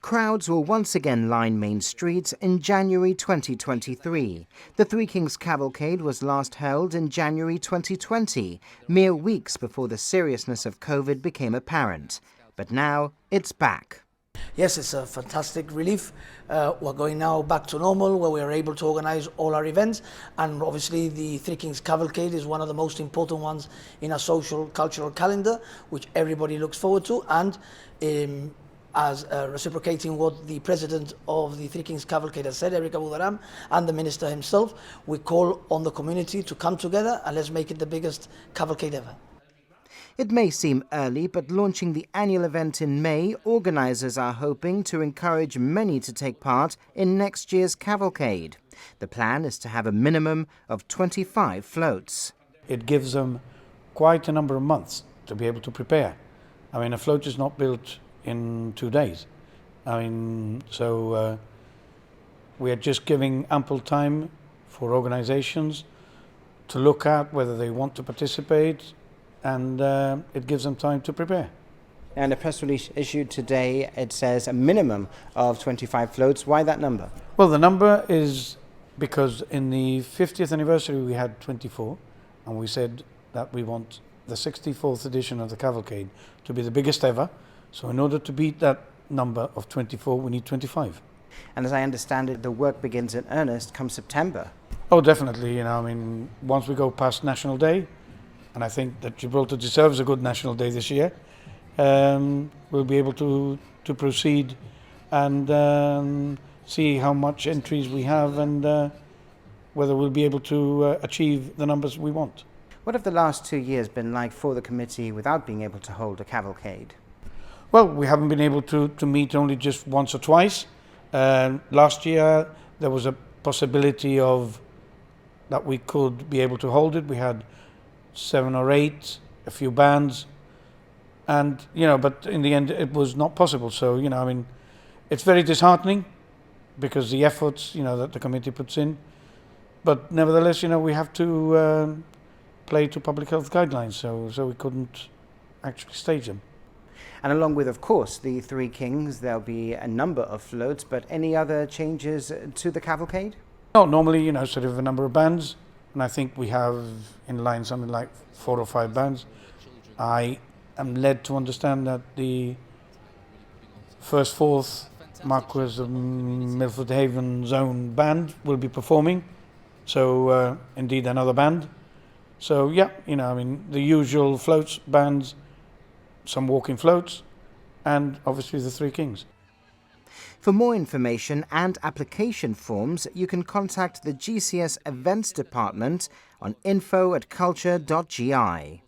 Crowds will once again line main streets in January 2023. The Three Kings Cavalcade was last held in January 2020, mere weeks before the seriousness of COVID became apparent. But now it's back. Yes, it's a fantastic relief. We're going now back to normal, where we are able to organize all our events, and obviously the Three Kings Cavalcade is one of the most important ones in our social cultural calendar, which everybody looks forward to. And as reciprocating what the president of the Three Kings Cavalcade has said, Eric Abudaram, and the minister himself, we call on the community to come together and let's make it the biggest cavalcade ever. It may seem early, but launching the annual event in May, organisers are hoping to encourage many to take part in next year's cavalcade. The plan is to have a minimum of 25 floats. It gives them quite a number of months to be able to prepare. I mean, a float is not built in 2 days. I mean, so we are just giving ample time for organisations to look at whether they want to participate, and it gives them time to prepare. And a press release issued today, it says a minimum of 25 floats. Why that number? Well, the number is because in the 50th anniversary we had 24, and we said that we want the 64th edition of the cavalcade to be the biggest ever. So in order to beat that number of 24, we need 25. And as I understand it, the work begins in earnest come September. Oh, definitely. You know, I mean, once we go past National Day, and I think that Gibraltar deserves a good National Day this year, we'll be able to proceed and see how much entries we have and whether we'll be able to achieve the numbers we want. What have the last 2 years been like for the committee without being able to hold a cavalcade? Well, we haven't been able to meet only just once or twice. Last year there was a possibility of that we could be able to hold it. We had 7 or 8, a few bands, and but in the end it was not possible. So I mean, it's very disheartening because the efforts that the committee puts in, but nevertheless we have to play to public health guidelines. So we couldn't actually stage them. And along with, of course, the Three Kings, there'll be a number of floats, but any other changes to the cavalcade? No, normally, sort of a number of bands, and I think we have in line something like 4 or 5 bands. I am led to understand that the 1st, 4th Marquess of Milford Haven Zone band will be performing, so indeed another band. So yeah, I mean, the usual floats, bands, some walking floats, and obviously the Three Kings. For more information and application forms, you can contact the GCS Events Department on info@culture.gi.